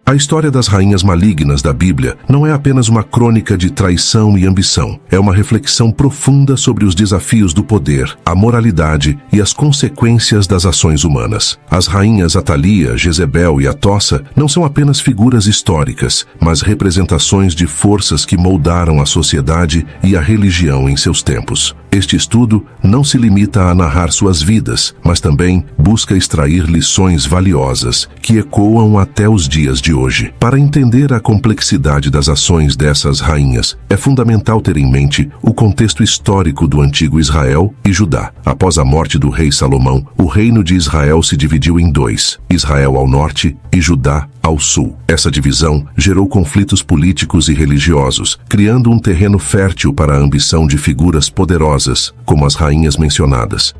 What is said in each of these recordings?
A história das rainhas malignas da Bíblia não é apenas uma crônica de traição e ambição. É uma reflexão profunda sobre os desafios do poder, a moralidade e as consequências das ações humanas. As rainhas Atalia, Jezebel e Atossa não são apenas figuras históricas, mas representações de forças que moldaram a sociedade e a religião em seus tempos. Este estudo não se limita a narrar suas vidas, mas também busca extrair lições valiosas que ecoam até os dias de hoje. Para entender a complexidade das ações dessas rainhas, é fundamental ter em mente o contexto histórico do antigo Israel e Judá. Após a morte do rei Salomão, o reino de Israel se dividiu em dois: Israel ao norte e Judá ao sul. Essa divisão gerou conflitos políticos e religiosos, criando um terreno fértil para a ambição de figuras poderosas, como as rainhas mencionadas.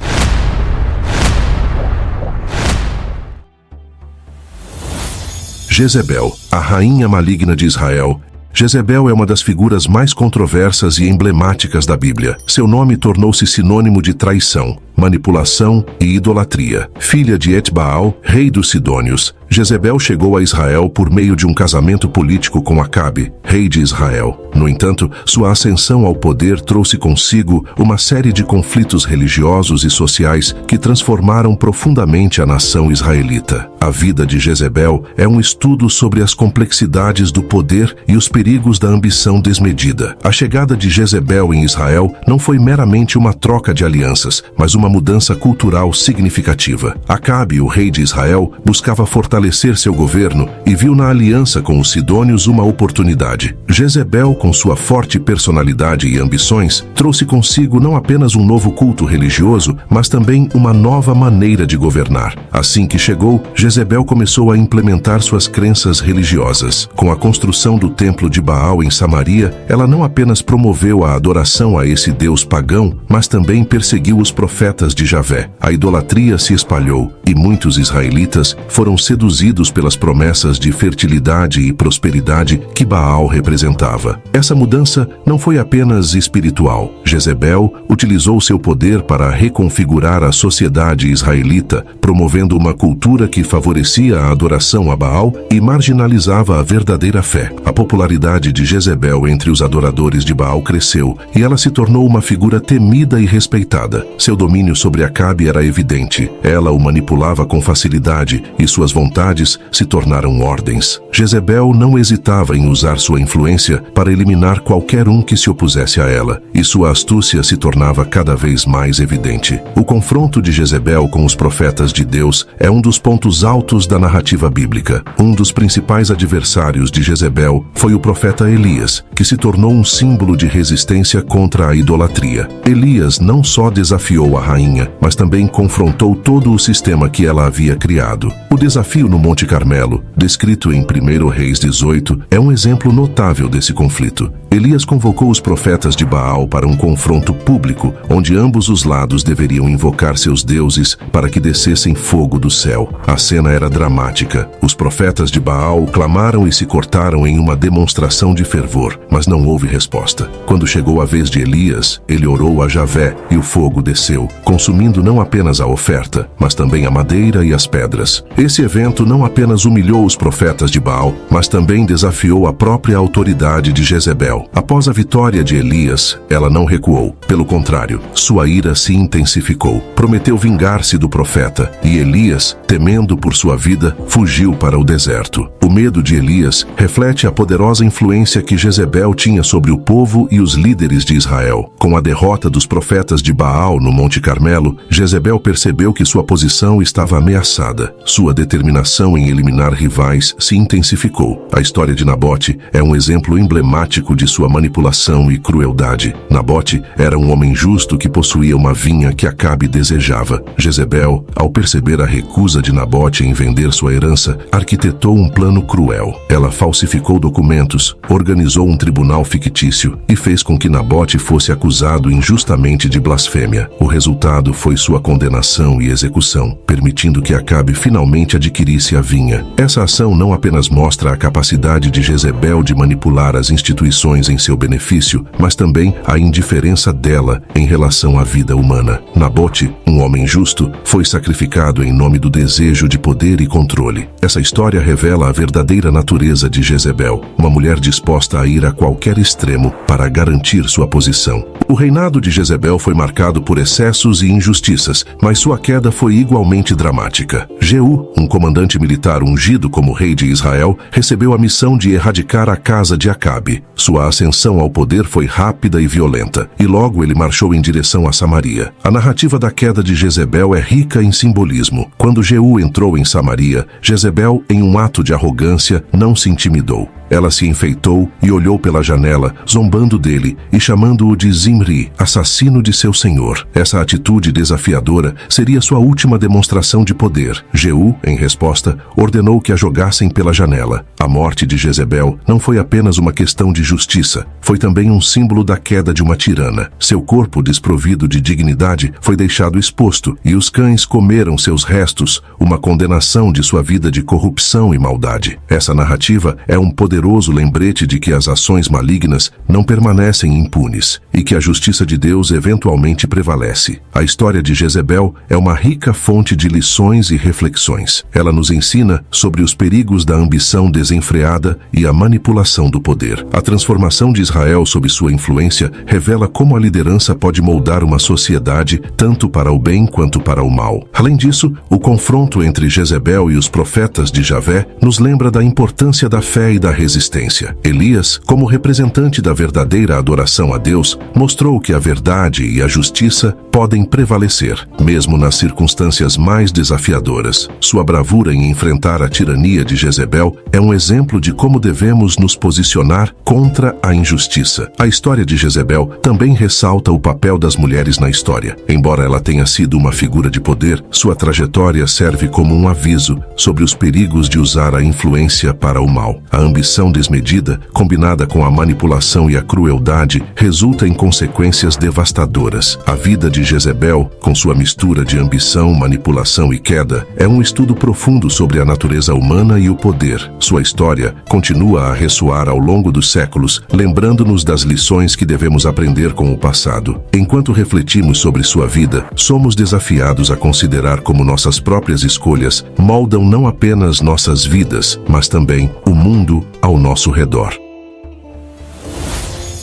Jezebel, a rainha maligna de Israel. Jezebel é uma das figuras mais controversas e emblemáticas da Bíblia. Seu nome tornou-se sinônimo de traição, manipulação e idolatria. Filha de Etbaal, rei dos Sidônios, Jezebel chegou a Israel por meio de um casamento político com Acabe, rei de Israel. No entanto, sua ascensão ao poder trouxe consigo uma série de conflitos religiosos e sociais que transformaram profundamente a nação israelita. A vida de Jezebel é um estudo sobre as complexidades do poder e os perigos da ambição desmedida. A chegada de Jezebel em Israel não foi meramente uma troca de alianças, mas uma mudança cultural significativa. Acabe, o rei de Israel, buscava fortalecer seu governo e viu na aliança com os sidônios uma oportunidade. Jezebel, com sua forte personalidade e ambições, trouxe consigo não apenas um novo culto religioso, mas também uma nova maneira de governar. Assim que chegou, Jezebel começou a implementar suas crenças religiosas. Com a construção do templo de Baal em Samaria, ela não apenas promoveu a adoração a esse deus pagão, mas também perseguiu os profetas de Javé. A idolatria se espalhou e muitos israelitas foram seduzidos pelas promessas de fertilidade e prosperidade que Baal representava. Essa mudança não foi apenas espiritual. Jezebel utilizou seu poder para reconfigurar a sociedade israelita, promovendo uma cultura que favorecia a adoração a Baal e marginalizava a verdadeira fé. A popularidade de Jezebel entre os adoradores de Baal cresceu e ela se tornou uma figura temida e respeitada. Seu domínio sobre Acabe era evidente. Ela o manipulava com facilidade e suas vontades se tornaram ordens. Jezebel não hesitava em usar sua influência para eliminar qualquer um que se opusesse a ela, e sua astúcia se tornava cada vez mais evidente. O confronto de Jezebel com os profetas de Deus é um dos pontos altos da narrativa bíblica. Um dos principais adversários de Jezebel foi o profeta Elias, que se tornou um símbolo de resistência contra a idolatria. Elias não só desafiou a rainha, mas também confrontou todo o sistema que ela havia criado. O desafio no Monte Carmelo, descrito em 1 Reis 18, é um exemplo notável desse conflito. Elias convocou os profetas de Baal para um confronto público, onde ambos os lados deveriam invocar seus deuses para que descessem fogo do céu. A cena era dramática. Os profetas de Baal clamaram e se cortaram em uma demonstração de fervor, mas não houve resposta. Quando chegou a vez de Elias, ele orou a Javé e o fogo desceu, consumindo não apenas a oferta, mas também a madeira e as pedras. Esse evento não apenas humilhou os profetas de Baal, mas também desafiou a própria autoridade de Jezebel. Após a vitória de Elias, ela não recuou. Pelo contrário, sua ira se intensificou. Prometeu vingar-se do profeta, e Elias, temendo por sua vida, fugiu para o deserto. O medo de Elias reflete a poderosa influência que Jezebel tinha sobre o povo e os líderes de Israel. Com a derrota dos profetas de Baal no Monte Carmelo, Jezebel percebeu que sua posição estava ameaçada. Sua determinação em eliminar rivais se intensificou. A história de Nabote é um exemplo emblemático de sua manipulação e crueldade. Nabote era um homem justo que possuía uma vinha que Acabe desejava. Jezebel, ao perceber a recusa de Nabote em vender sua herança, arquitetou um plano cruel. Ela falsificou documentos, organizou um tribunal fictício e fez com que Nabote fosse acusado injustamente de blasfêmia. O resultado foi sua condenação e execução, permitindo que Acabe finalmente adquirisse adquirisse a vinha. Essa ação não apenas mostra a capacidade de Jezebel de manipular as instituições em seu benefício, mas também a indiferença dela em relação à vida humana. Nabote, um homem justo, foi sacrificado em nome do desejo de poder e controle. Essa história revela a verdadeira natureza de Jezebel, uma mulher disposta a ir a qualquer extremo para garantir sua posição. O reinado de Jezebel foi marcado por excessos e injustiças, mas sua queda foi igualmente dramática. Jeú, um comandante militar ungido como rei de Israel, recebeu a missão de erradicar a casa de Acabe. Sua ascensão ao poder foi rápida e violenta, e logo ele marchou em direção a Samaria. A narrativa da queda de Jezebel é rica em simbolismo. Quando Jeú entrou em Samaria, Jezebel, em um ato de arrogância, não se intimidou. Ela se enfeitou e olhou pela janela, zombando dele e chamando-o de Zimri, assassino de seu senhor. Essa atitude desafiadora seria sua última demonstração de poder. Jeú, em resposta, ordenou que a jogassem pela janela. A morte de Jezebel não foi apenas uma questão de justiça, foi também um símbolo da queda de uma tirana. Seu corpo, desprovido de dignidade, foi deixado exposto, e os cães comeram seus restos, uma condenação de sua vida de corrupção e maldade. Essa narrativa é um poderoso lembrete de que as ações malignas não permanecem impunes e que a justiça de Deus eventualmente prevalece. A história de Jezebel é uma rica fonte de lições e reflexões. Ela nos ensina sobre os perigos da ambição desenfreada e a manipulação do poder. A transformação de Israel sob sua influência revela como a liderança pode moldar uma sociedade tanto para o bem quanto para o mal. Além disso, o confronto entre Jezebel e os profetas de Javé nos lembra da importância da fé e da resistência. Elias, como representante da verdadeira adoração a Deus, mostrou que a verdade e a justiça podem prevalecer, mesmo nas circunstâncias mais desafiadoras. Sua bravura em enfrentar a tirania de Jezebel é um exemplo de como devemos nos posicionar contra a injustiça. A história de Jezebel também ressalta o papel das mulheres na história. Embora ela tenha sido uma figura de poder, sua trajetória serve como um aviso sobre os perigos de usar a influência para o mal. A ambição desmedida, combinada com a manipulação e a crueldade, resulta em consequências devastadoras. A vida de Jezebel, com sua mistura de ambição, manipulação e queda, é um estudo profundo sobre a natureza humana e o poder. Sua história continua a ressoar ao longo dos séculos, lembrando-nos das lições que devemos aprender com o passado. Enquanto refletimos sobre sua vida, somos desafiados a considerar como nossas próprias escolhas moldam não apenas nossas vidas, mas também o mundo ao nosso redor.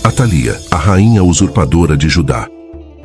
Atalia, a rainha usurpadora de Judá.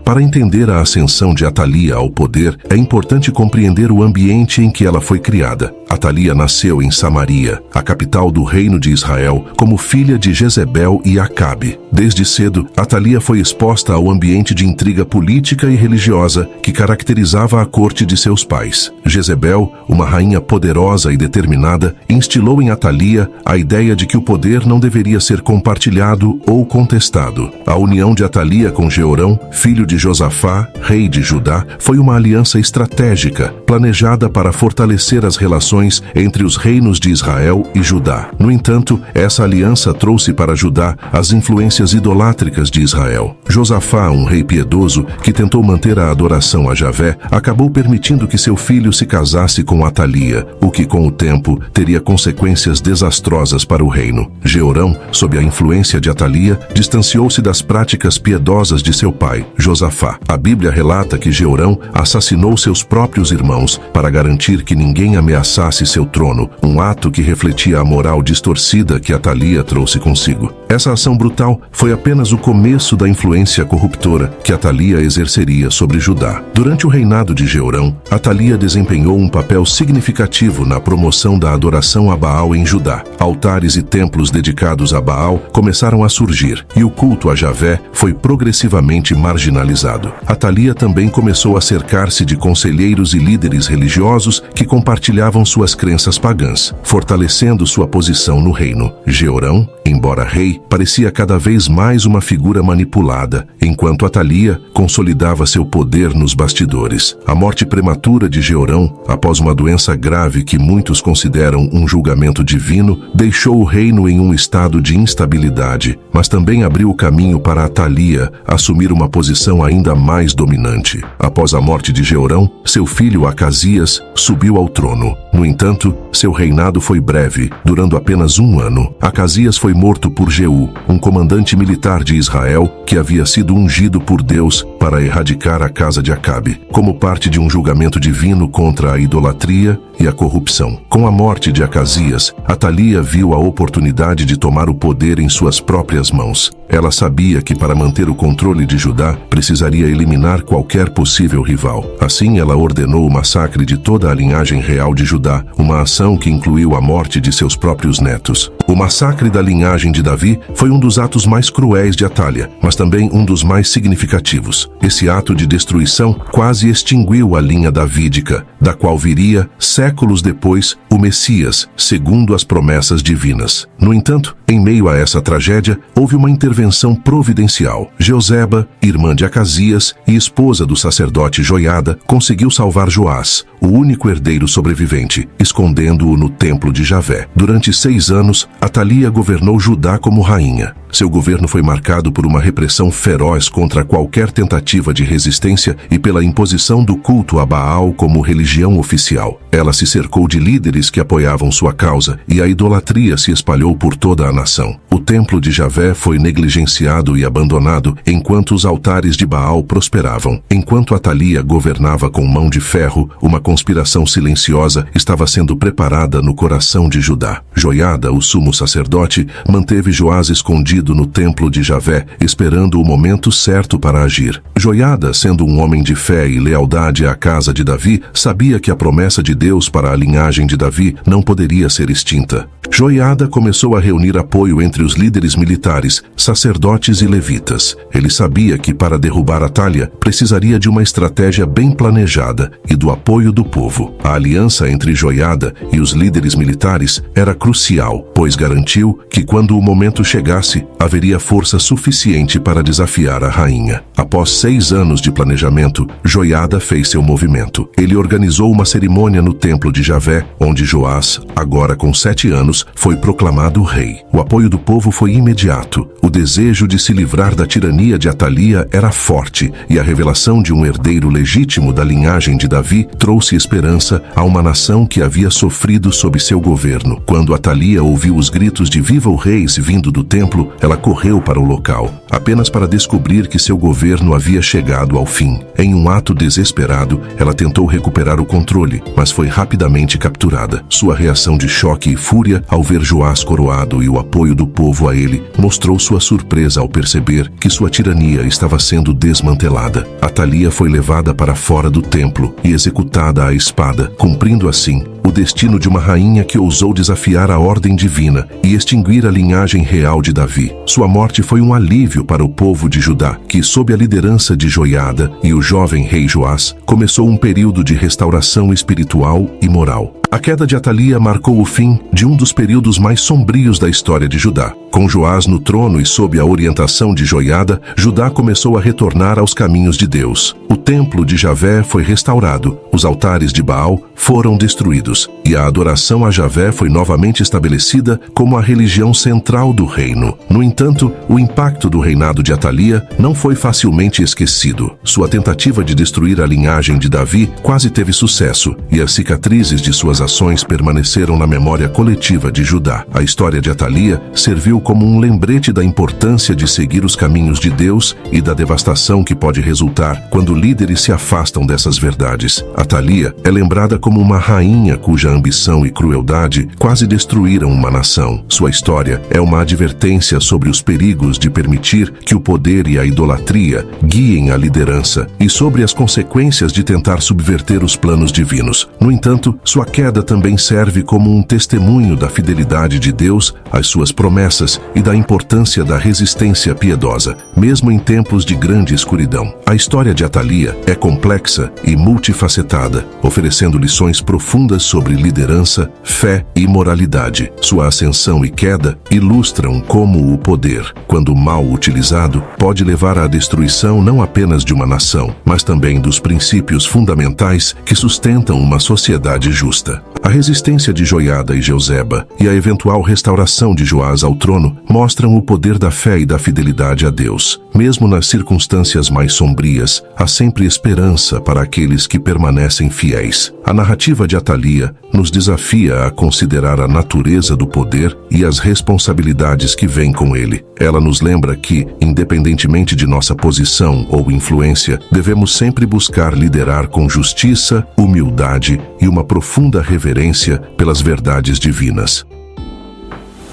Para entender a ascensão de Atalia ao poder, é importante compreender o ambiente em que ela foi criada. Atalia nasceu em Samaria, a capital do reino de Israel, como filha de Jezebel e Acabe. Desde cedo, Atalia foi exposta ao ambiente de intriga política e religiosa que caracterizava a corte de seus pais. Jezebel, uma rainha poderosa e determinada, instilou em Atalia a ideia de que o poder não deveria ser compartilhado ou contestado. A união de Atalia com Jeorão, filho de Josafá, rei de Judá, foi uma aliança estratégica, planejada para fortalecer as relações entre os reinos de Israel e Judá. No entanto, essa aliança trouxe para Judá as influências idolátricas de Israel. Josafá, um rei piedoso que tentou manter a adoração a Javé, acabou permitindo que seu filho se casasse com Atalia, o que com o tempo teria consequências desastrosas para o reino. Jeorão, sob a influência de Atalia, distanciou-se das práticas piedosas de seu pai, Josafá. A Bíblia relata que Jeorão assassinou seus próprios irmãos para garantir que ninguém ameaçasse seu trono, um ato que refletia a moral distorcida que Atalia trouxe consigo. Essa ação brutal foi apenas o começo da influência corruptora que Atalia exerceria sobre Judá. Durante o reinado de Jeorão, Atalia desempenhou um papel significativo na promoção da adoração a Baal em Judá. Altares e templos dedicados a Baal começaram a surgir, e o culto a Javé foi progressivamente marginalizado. Atalia também começou a cercar-se de conselheiros e líderes religiosos que compartilhavam suas crenças pagãs, fortalecendo sua posição no reino. Jeorão, embora rei, parecia cada vez mais uma figura manipulada, enquanto Atalia consolidava seu poder nos bastidores. A morte prematura de Jeorão, após uma doença grave que muitos consideram um julgamento divino, deixou o reino em um estado de instabilidade, mas também abriu o caminho para Atalia assumir uma posição ainda mais dominante. Após a morte de Jeorão, seu filho Acasias subiu ao trono. No entanto, seu reinado foi breve, durando apenas 1 ano. Acasias foi morto por Jeú, um comandante militar de Israel que havia sido ungido por Deus para erradicar a casa de Acabe, como parte de um julgamento divino contra a idolatria e a corrupção. Com a morte de Acasias, Atalia viu a oportunidade de tomar o poder em suas próprias mãos. Ela sabia que para manter o controle de Judá, precisaria eliminar qualquer possível rival. Assim, ela ordenou o massacre de toda a linhagem real de Judá, uma ação que incluiu a morte de seus próprios netos. O massacre da linhagem de Davi foi um dos atos mais cruéis de Atalia, mas também um dos mais significativos. Esse ato de destruição quase extinguiu a linha davídica, da qual viria, séculos depois, o Messias, segundo as promessas divinas. No entanto, em meio a essa tragédia, houve uma intervenção providencial. Jeoseba, irmã de Acasias e esposa do sacerdote Joiada, conseguiu salvar Joás, o único herdeiro sobrevivente, escondendo-o no templo de Javé. Durante 6 anos, Atalia governou Judá como rainha. Seu governo foi marcado por uma repressão feroz contra qualquer tentativa de resistência e pela imposição do culto a Baal como religião oficial. Ela se cercou de líderes que apoiavam sua causa e a idolatria se espalhou por toda a nação. O templo de Javé foi negligenciado e abandonado enquanto os altares de Baal prosperavam. Enquanto Atalia governava com mão de ferro, uma conspiração silenciosa estava sendo preparada no coração de Judá. Joiada, o sumo sacerdote, manteve Joás escondido no templo de Javé, esperando o momento certo para agir. Joiada, sendo um homem de fé e lealdade à casa de Davi, sabia que a promessa de Deus para a linhagem de Davi não poderia ser extinta. Joiada começou a reunir apoio entre os líderes militares, sacerdotes e levitas. Ele sabia que para derrubar Atalia, precisaria de uma estratégia bem planejada e do apoio do povo. A aliança entre Joiada e os líderes militares era crucial, pois garantiu que quando o momento chegasse, haveria força suficiente para desafiar a rainha. Após 6 anos de planejamento, Joiada fez seu movimento. Ele organizou uma cerimônia no templo de Javé, onde Joás, agora com 7 anos, foi proclamado rei. O apoio do povo foi imediato. O desejo de se livrar da tirania de Atalia era forte, e a revelação de um herdeiro legítimo da linhagem de Davi trouxe esperança a uma nação que havia sofrido sob seu governo. Quando Atalia ouviu os gritos de "Viva o rei" vindo do templo, ela correu para o local, apenas para descobrir que seu governo havia chegado ao fim. Em um ato desesperado, ela tentou recuperar o controle, mas foi rapidamente capturada. Sua reação de choque e fúria ao ver Joás coroado e o apoio do povo a ele, mostrou sua surpresa ao perceber que sua tirania estava sendo desmantelada. Atalia foi levada para fora do templo e executada à espada, cumprindo assim o destino de uma rainha que ousou desafiar a ordem divina e extinguir a linhagem real de Davi. Sua morte foi um alívio para o povo de Judá, que, sob a liderança de Joiada e o jovem rei Joás, começou um período de restauração espiritual e moral. A queda de Atalia marcou o fim de um dos períodos mais sombrios da história de Judá. Com Joás no trono e sob a orientação de Joiada, Judá começou a retornar aos caminhos de Deus. O templo de Javé foi restaurado, os altares de Baal foram destruídos, e a adoração a Javé foi novamente estabelecida como a religião central do reino. No entanto, o impacto do reinado de Atalia não foi facilmente esquecido. Sua tentativa de destruir a linhagem de Davi quase teve sucesso, e as cicatrizes de suas ações permaneceram na memória coletiva de Judá. A história de Atalia serviu como um lembrete da importância de seguir os caminhos de Deus e da devastação que pode resultar quando líderes se afastam dessas verdades. Atalia é lembrada como uma rainha cuja ambição e crueldade quase destruíram uma nação. Sua história é uma advertência sobre os perigos de permitir que o poder e a idolatria guiem a liderança e sobre as consequências de tentar subverter os planos divinos. No entanto, sua queda queda também serve como um testemunho da fidelidade de Deus às suas promessas e da importância da resistência piedosa, mesmo em tempos de grande escuridão. A história de Atalia é complexa e multifacetada, oferecendo lições profundas sobre liderança, fé e moralidade. Sua ascensão e queda ilustram como o poder, quando mal utilizado, pode levar à destruição não apenas de uma nação, mas também dos princípios fundamentais que sustentam uma sociedade justa. A resistência de Joiada e Jeuzeba e a eventual restauração de Joás ao trono mostram o poder da fé e da fidelidade a Deus. Mesmo nas circunstâncias mais sombrias, há sempre esperança para aqueles que permanecem fiéis. A narrativa de Atalia nos desafia a considerar a natureza do poder e as responsabilidades que vêm com ele. Ela nos lembra que, independentemente de nossa posição ou influência, devemos sempre buscar liderar com justiça, humildade e uma profunda reverência pelas verdades divinas.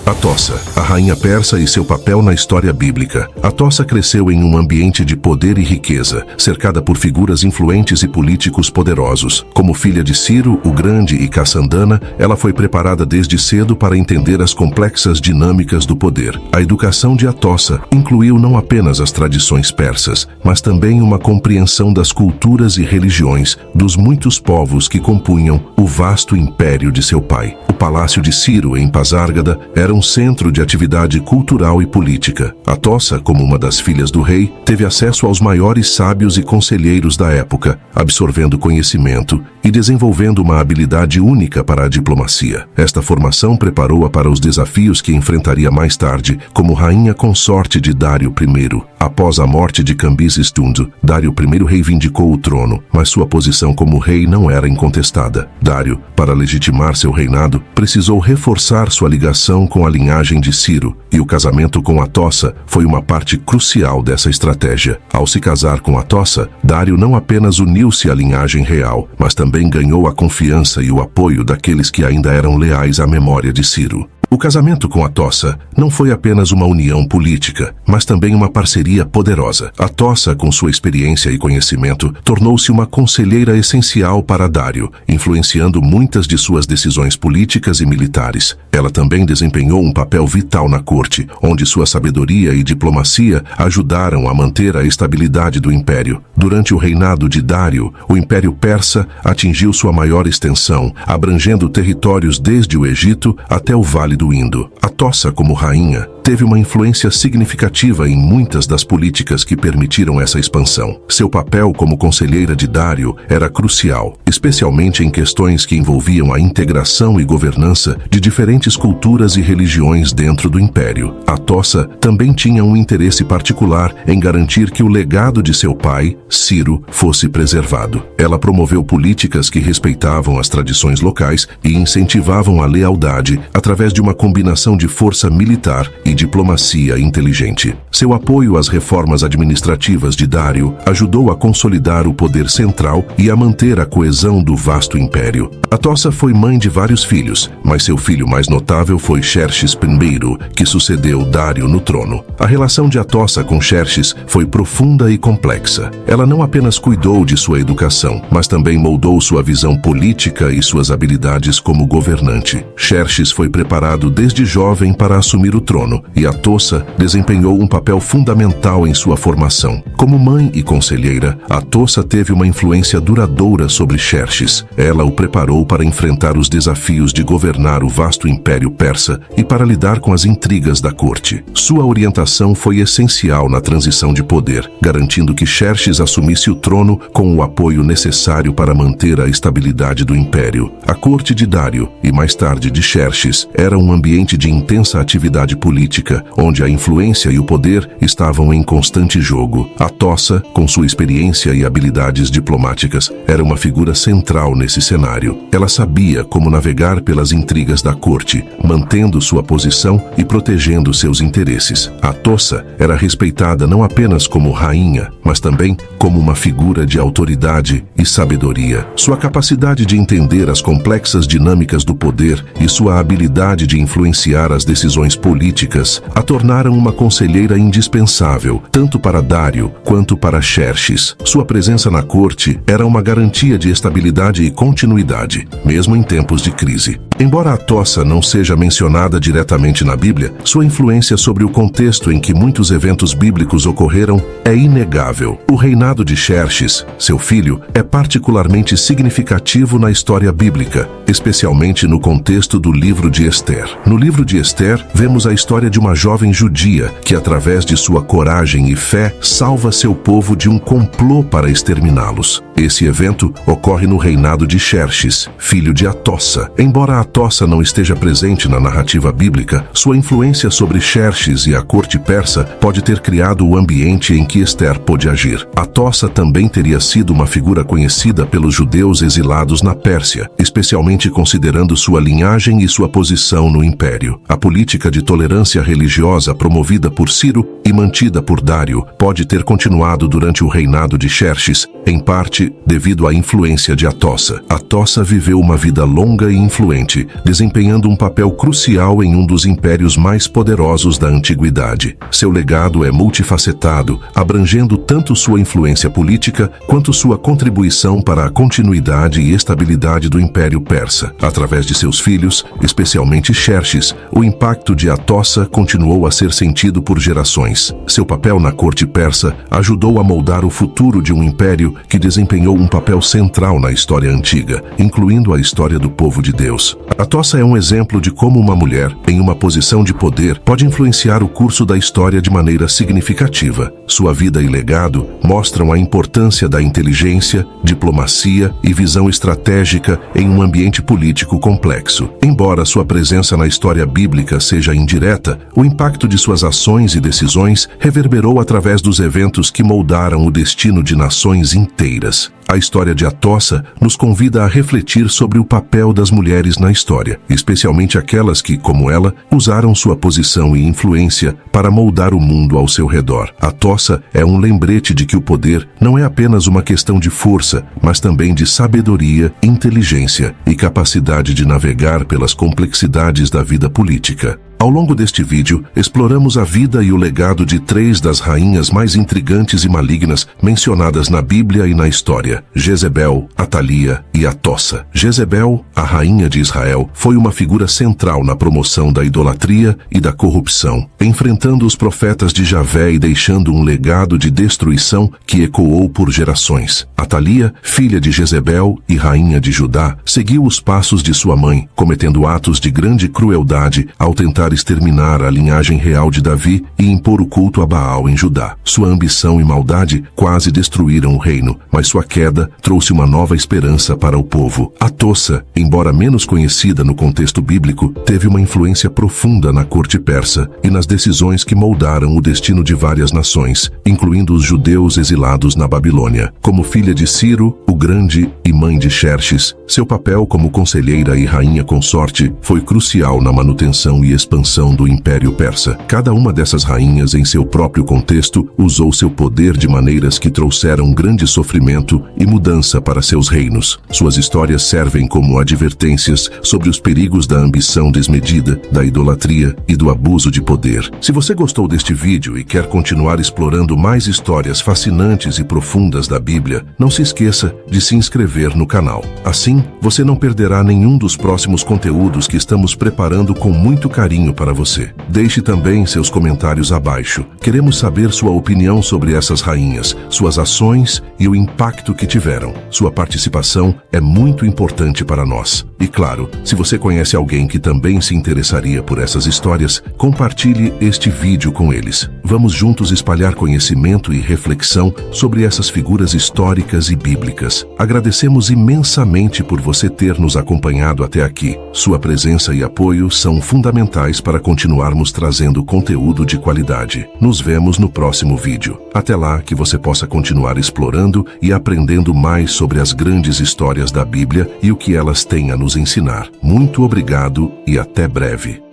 Atossa, a rainha persa e seu papel na história bíblica. Atossa cresceu em um ambiente de poder e riqueza, cercada por figuras influentes e políticos poderosos. Como filha de Ciro, o Grande, e Cassandana, ela foi preparada desde cedo para entender as complexas dinâmicas do poder. A educação de Atossa incluiu não apenas as tradições persas, mas também uma compreensão das culturas e religiões dos muitos povos que compunham o vasto império de seu pai. O palácio de Ciro, em Pasárgada, era um centro de atividade cultural e política. Atossa, como uma das filhas do rei, teve acesso aos maiores sábios e conselheiros da época, absorvendo conhecimento e desenvolvendo uma habilidade única para a diplomacia. Esta formação preparou-a para os desafios que enfrentaria mais tarde como rainha consorte de Dário I. Após a morte de Cambises Tundo, Dário I reivindicou o trono, mas sua posição como rei não era incontestada. Dário, para legitimar seu reinado, precisou reforçar sua ligação com a linhagem de Ciro, e o casamento com Atossa foi uma parte crucial dessa estratégia. Ao se casar com Atossa, Dário não apenas uniu-se à linhagem real, mas também ganhou a confiança e o apoio daqueles que ainda eram leais à memória de Ciro. O casamento com Atossa não foi apenas uma união política, mas também uma parceria poderosa. Atossa, com sua experiência e conhecimento, tornou-se uma conselheira essencial para Dário, influenciando muitas de suas decisões políticas e militares. Ela também desempenhou um papel vital na corte, onde sua sabedoria e diplomacia ajudaram a manter a estabilidade do império. Durante o reinado de Dário, o Império Persa atingiu sua maior extensão, abrangendo territórios desde o Egito até o Vale do Indo. Atossa, como rainha, teve uma influência significativa em muitas das políticas que permitiram essa expansão. Seu papel como conselheira de Dário era crucial, especialmente em questões que envolviam a integração e governança de diferentes culturas e religiões dentro do império. Atossa também tinha um interesse particular em garantir que o legado de seu pai, Ciro, fosse preservado. Ela promoveu políticas que respeitavam as tradições locais e incentivavam a lealdade através de uma combinação de força militar e diplomacia inteligente. Seu apoio às reformas administrativas de Dário ajudou a consolidar o poder central e a manter a coesão do vasto império. Atossa foi mãe de vários filhos, mas seu filho mais notável foi Xerxes I, que sucedeu Dário no trono. A relação de Atossa com Xerxes foi profunda e complexa. Ela não apenas cuidou de sua educação, mas também moldou sua visão política e suas habilidades como governante. Xerxes foi preparado desde jovem para assumir o trono, e Atossa desempenhou um papel fundamental em sua formação. Como mãe e conselheira, Atossa teve uma influência duradoura sobre Xerxes. Ela o preparou para enfrentar os desafios de governar o vasto império persa e para lidar com as intrigas da corte. Sua orientação foi essencial na transição de poder, garantindo que Xerxes assumisse o trono com o apoio necessário para manter a estabilidade do império. A corte de Dário, e mais tarde de Xerxes, era um ambiente de intensa atividade política, onde a influência e o poder estavam em constante jogo. Atossa, com sua experiência e habilidades diplomáticas, era uma figura central nesse cenário. Ela sabia como navegar pelas intrigas da corte, mantendo sua posição e protegendo seus interesses. Atossa era respeitada não apenas como rainha, mas também como uma figura de autoridade e sabedoria. Sua capacidade de entender as complexas dinâmicas do poder e sua habilidade de influenciar as decisões políticas a tornaram uma conselheira indispensável, tanto para Dário quanto para Xerxes. Sua presença na corte era uma garantia de estabilidade e continuidade, mesmo em tempos de crise. Embora Atossa não seja mencionada diretamente na Bíblia, sua influência sobre o contexto em que muitos eventos bíblicos ocorreram é inegável. O reinado de Xerxes, seu filho, é particularmente significativo na história bíblica, especialmente no contexto do livro de Ester. No livro de Ester, vemos a história de uma jovem judia que, através de sua coragem e fé, salva seu povo de um complô para exterminá-los. Esse evento ocorre no reinado de Xerxes, filho de Atossa. Embora Atossa não esteja presente na narrativa bíblica, sua influência sobre Xerxes e a corte persa pode ter criado o ambiente em que Ester pôde agir. Atossa também teria sido uma figura conhecida pelos judeus exilados na Pérsia, especialmente considerando sua linhagem e sua posição no império. A política de tolerância religiosa promovida por Ciro e mantida por Dário pode ter continuado durante o reinado de Xerxes, em parte devido à influência de Atossa. Atossa viveu uma vida longa e influente, desempenhando um papel crucial em um dos impérios mais poderosos da antiguidade. Seu legado é multifacetado, abrangendo tanto sua influência política quanto sua contribuição para a continuidade e estabilidade do Império Persa. Através de seus filhos, especialmente Xerxes, o impacto de Atossa continuou a ser sentido por gerações. Seu papel na corte persa ajudou a moldar o futuro de um império que desempenhou um papel central na história antiga, incluindo a história do povo de Deus. Atossa é um exemplo de como uma mulher, em uma posição de poder, pode influenciar o curso da história de maneira significativa. Sua vida e legado mostram a importância da inteligência, diplomacia e visão estratégica em um ambiente político complexo. Embora sua presença na história bíblica seja indireta, o impacto de suas ações e decisões reverberou através dos eventos que moldaram o destino de nações inteiras. A história de Atossa nos convida a refletir sobre o papel das mulheres na história, especialmente aquelas que, como ela, usaram sua posição e influência para moldar o mundo ao seu redor. Atossa é um lembrete de que o poder não é apenas uma questão de força, mas também de sabedoria, inteligência e capacidade de navegar pelas complexidades da vida política. Ao longo deste vídeo, exploramos a vida e o legado de 3 das rainhas mais intrigantes e malignas mencionadas na Bíblia e na história: Jezebel, Atalia e Atossa. Jezebel, a rainha de Israel, foi uma figura central na promoção da idolatria e da corrupção, enfrentando os profetas de Javé e deixando um legado de destruição que ecoou por gerações. Atalia, filha de Jezebel e rainha de Judá, seguiu os passos de sua mãe, cometendo atos de grande crueldade ao tentar exterminar a linhagem real de Davi e impor o culto a Baal em Judá. Sua ambição e maldade quase destruíram o reino, mas sua queda trouxe uma nova esperança para o povo. Atossa, embora menos conhecida no contexto bíblico, teve uma influência profunda na corte persa e nas decisões que moldaram o destino de várias nações, incluindo os judeus exilados na Babilônia. Como filha de Ciro, o Grande, e mãe de Xerxes, seu papel como conselheira e rainha consorte foi crucial na manutenção e expansão do Império Persa. Cada uma dessas rainhas, em seu próprio contexto, usou seu poder de maneiras que trouxeram grande sofrimento e mudança para seus reinos. Suas histórias servem como advertências sobre os perigos da ambição desmedida, da idolatria e do abuso de poder. Se você gostou deste vídeo e quer continuar explorando mais histórias fascinantes e profundas da Bíblia, não se esqueça de se inscrever no canal. Assim, você não perderá nenhum dos próximos conteúdos que estamos preparando com muito carinho para você. Deixe também seus comentários abaixo. Queremos saber sua opinião sobre essas rainhas, suas ações e o impacto que tiveram. Sua participação é muito importante para nós. E claro, se você conhece alguém que também se interessaria por essas histórias, compartilhe este vídeo com eles. Vamos juntos espalhar conhecimento e reflexão sobre essas figuras históricas e bíblicas. Agradecemos imensamente por você ter nos acompanhado até aqui. Sua presença e apoio são fundamentais para continuarmos trazendo conteúdo de qualidade. Nos vemos no próximo vídeo. Até lá, que você possa continuar explorando e aprendendo mais sobre as grandes histórias da Bíblia e o que elas têm a nos ensinar. Muito obrigado e até breve.